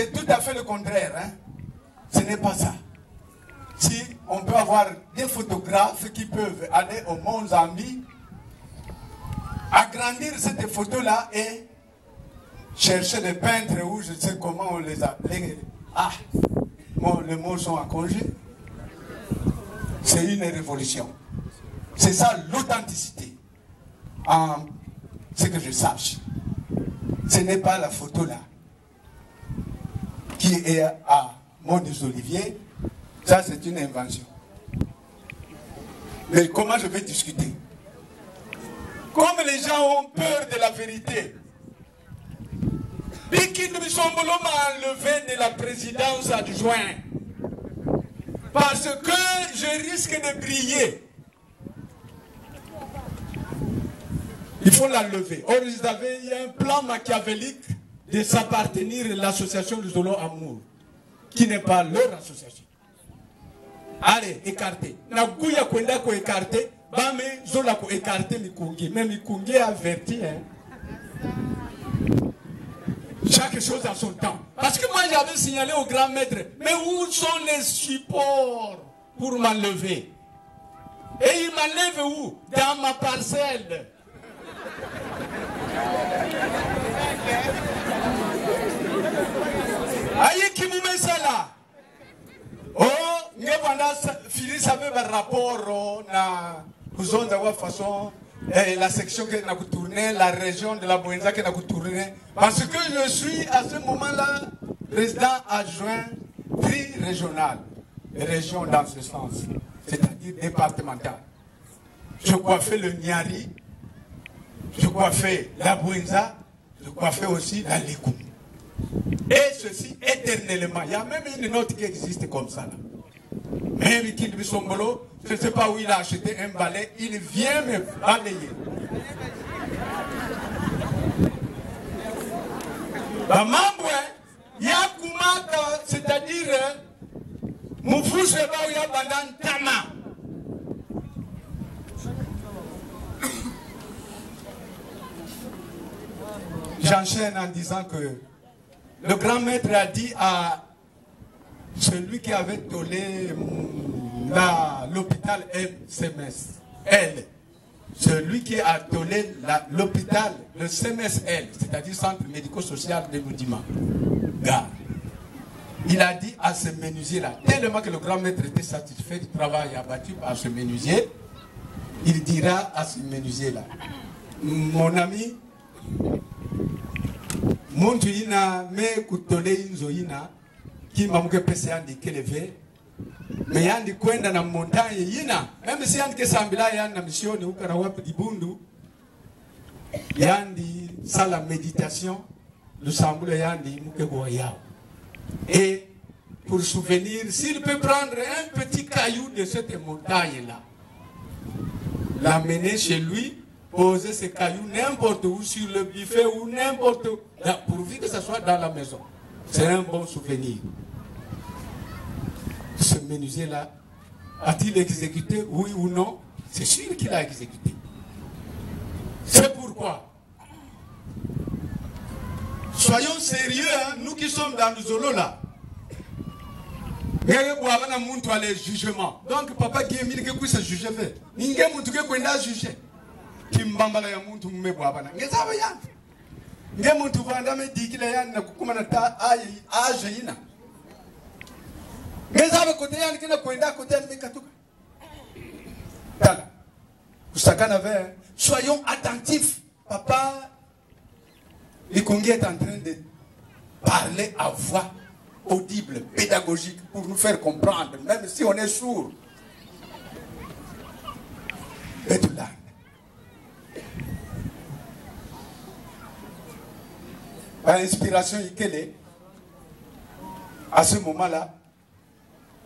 C'est tout à fait le contraire. Hein? Ce n'est pas ça. Si on peut avoir des photographes qui peuvent aller au Mozambique, agrandir cette photo-là et chercher des peintres ou je ne sais comment on les appelle. Ah, bon, les mots sont en congé. C'est une révolution. C'est ça l'authenticité. En ce que je sache. Ce n'est pas la photo là qui est à Mont des Oliviers. Ça, c'est une invention. Mais comment je vais discuter? Comme les gens ont peur de la vérité. Biki Ndubisombolo m'a enlevé de la présidence adjointe. Parce que je risque de briller. Il faut l'enlever. Or, il y a un plan machiavélique de s'appartenir à l'association du Zolo Amour, qui n'est pas leur association. Allez, écartez. Na guya kwenda ko écarter, ba me zola ko écarter Mikungi. Mais Mikungi a averti, hein. Chaque chose a son temps. Parce que moi j'avais signalé au grand maître, mais où sont les supports pour m'enlever? Et il m'enlève où? Dans ma parcelle. Aïe qui vous met ça là? Oh, nous avons fini ça avec un rapport na nous avons façon la section qui a tourné, la région de la Boenza qui a tourné, parce que je suis à ce moment-là président adjoint tri-régional, région dans ce sens, c'est-à-dire départemental. Je coiffais le Niari, je coiffais la Boenza, je coiffais aussi la Likou. Et ceci éternellement. Il y a même une note qui existe comme ça. Là. Même Kid Bisombolo, je ne sais pas où il a acheté un balai, il vient me balayer. C'est-à-dire, Moufouche ba ou ya bandan tama. J'enchaîne en disant que le grand maître a dit à celui qui avait tollé l'hôpital MSL, celui qui a tollé l'hôpital, le CMSL, c'est-à-dire Centre médico-social de Moudima, il a dit à ce menuisier-là, tellement que le grand maître était satisfait du travail abattu par ce menuisier, il dira à ce menuisier-là, mon ami, muntu yina me kutole inzo yina kima mke pesa yandi keleve me yandi kwenda na montagne yina même si yandi kesambila yandi na misioni huko na wapi dibundu yandi sala méditation le sambule yandi mke go yao. Et pour souvenir, s'il peut prendre un petit caillou de cette montagne là, l'amener chez lui, poser ces cailloux n'importe où, sur le buffet ou n'importe où, pourvu que ce soit dans la maison. C'est un bon souvenir. Ce menuisier-là, a-t-il exécuté, oui ou non? C'est sûr qu'il a exécuté. C'est pourquoi, soyons sérieux, hein, nous qui sommes dans le Zolo là. Les jugements. Donc, papa qui est mis que se juger fait. Ningue muntu que kwenda juger. Kimbambala ya muntu mmebwabana ngezaba ya nge muntu vanda me dikile ya na kukumana ta age ina ngezaba kote ya nikena kwenda kote ya mikatuka tala kusakana vers soyons attentifs. Papa Likongi est en train de parler à voix audible, pédagogique pour nous faire comprendre même si on est sourd. Et tout là. Par inspiration, à ce moment-là,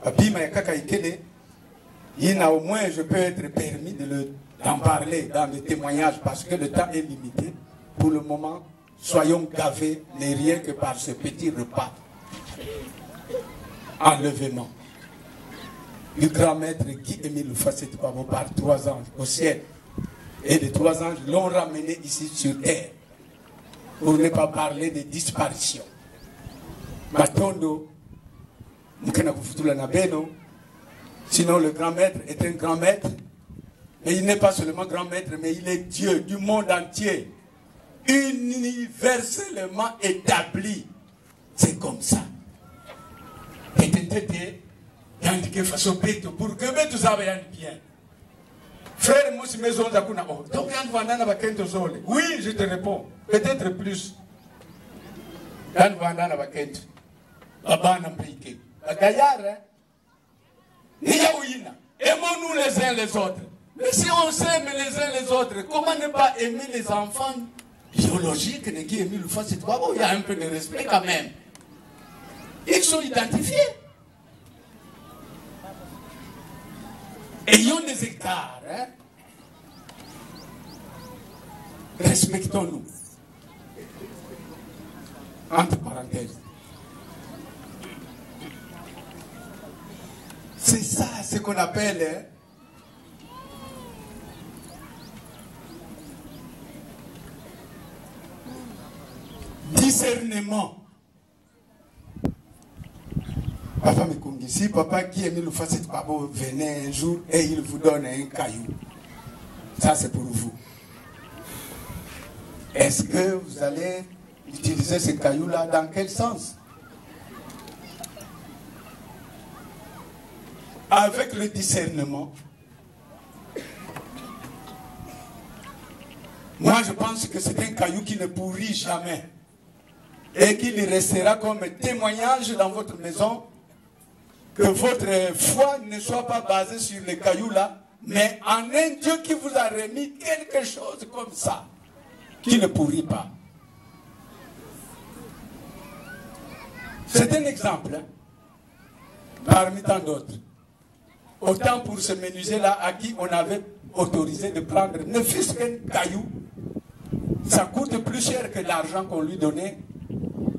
au moins je peux être permis d'en parler dans les témoignages parce que le temps est limité. Pour le moment, soyons gavés, n'est rien que par ce petit repas. Enlèvement du grand maître Guy Émile Facette par 3 anges au ciel. Et les 3 anges l'ont ramené ici sur terre. Pour ne pas parler de disparition. Matondo, Mukena Kufutula Nabeno. Sinon, le grand maître est un grand maître. Mais il n'est pas seulement grand maître, mais il est Dieu du monde entier. Universellement établi. C'est comme ça. Et t'étais, il y a une façon de pour que tout ça va bien. Frère, moi, si maison d'Akuna, donc il y a un Vakento Zole. Oui, je te réponds. Peut-être plus. Il y a un Vakento. Baba n'a pas été. Gaillard, hein? Aimons-nous les uns les autres. Mais si on s'aime les uns les autres, comment ne pas aimer les enfants biologiques qui aiment le face? Il y a un peu de respect quand même. Ils sont identifiés. Ayons des écarts. Hein? Respectons-nous. Entre parenthèses. C'est ça ce qu'on appelle discernement. Papa Mekungi, si papa qui aime le facette Pabo venait un jour et il vous donne un caillou, ça c'est pour vous. Est-ce que vous allez utiliser ce caillou-là dans quel sens? Avec le discernement, moi je pense que c'est un caillou qui ne pourrit jamais et qu'il restera comme témoignage dans votre maison que votre foi ne soit pas basée sur les cailloux là, mais en un Dieu qui vous a remis quelque chose comme ça, qui ne pourrit pas. C'est un exemple, hein, parmi tant d'autres. Autant pour ce menuisier-là à qui on avait autorisé de prendre ne fût-ce qu'un caillou, ça coûte plus cher que l'argent qu'on lui donnait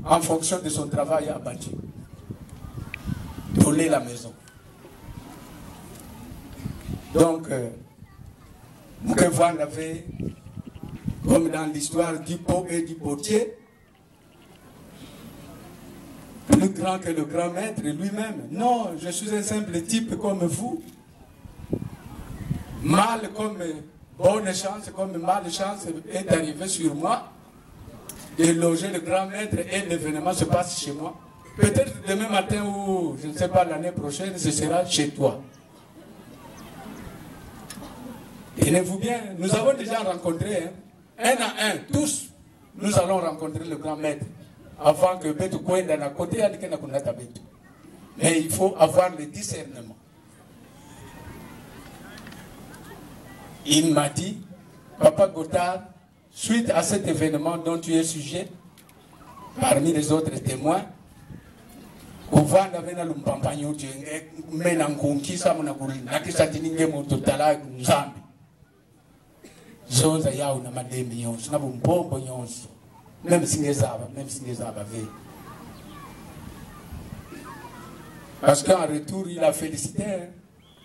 en fonction de son travail à bâtir. Voler la maison. Donc, Moukevan avait, comme dans l'histoire du pot et du potier, plus grand que le grand maître lui-même. Non, je suis un simple type comme vous. Mal comme bonne chance, comme malchance est arrivé sur moi. De loger le grand maître et l'événement se passe chez moi. Peut-être demain matin ou je ne sais pas l'année prochaine, ce sera chez toi. Tenez-vous bien, nous avons déjà rencontré, hein, un à un, tous, nous allons rencontrer le grand maître. Avant que Betu Kwenda na côté à l'école n'a Betu. Mais il faut avoir le discernement. Il m'a dit, Papa Gotthard, suite à cet événement dont tu es sujet, parmi les autres témoins, Ouvanda vena lumpampanyo jenge mena nkunkisa muna kuli nakisa tininge mututala nzambi zonza yao na mademi yonso na bumpombo yonso. Même si les arbres avaient. Parce qu'en retour, il a félicité. Hein.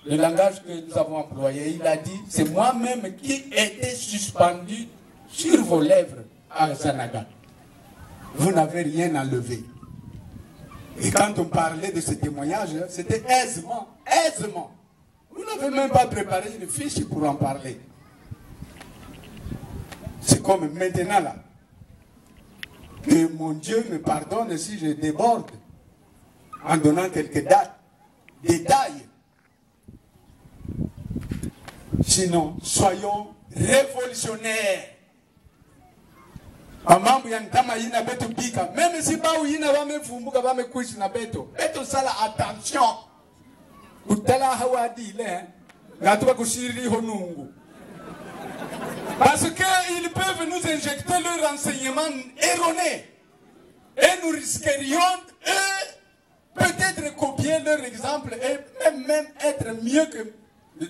Le langage que nous avons employé, il a dit, c'est moi-même qui étais suspendu sur vos lèvres à Zanaga. Vous n'avez rien enlevé. Et quand on parlait de ce témoignage, c'était aisément. Vous n'avez même pas préparé une fiche pour en parler. C'est comme maintenant là. Que mon Dieu me pardonne si je déborde en donnant quelques détails. Sinon, soyons révolutionnaires. Même si Baouina va me fumbuka, va me coucher na beto. Beto sala attention. Utala hawadi le, gatuba kushiri honungu. Parce qu'ils peuvent nous injecter leurs renseignements erronés. Et nous risquerions peut-être copier leur exemple et même être mieux que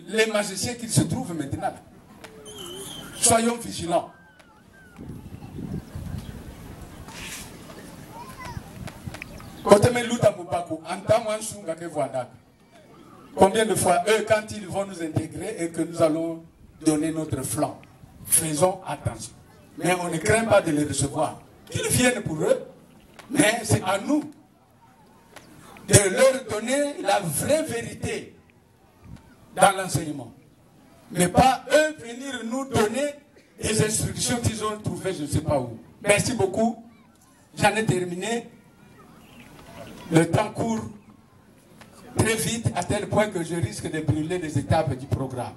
les magiciens qui se trouvent maintenant. Soyons vigilants. Combien de fois, eux, quand ils vont nous intégrer et que nous allons donner notre flanc, faisons attention. Mais on ne craint pas de les recevoir. Qu'ils viennent pour eux, mais c'est à nous de leur donner la vraie vérité dans l'enseignement. Mais pas eux venir nous donner des instructions qu'ils ont trouvées je ne sais pas où. Merci beaucoup. J'en ai terminé. Le temps court très vite à tel point que je risque de brûler les étapes du programme.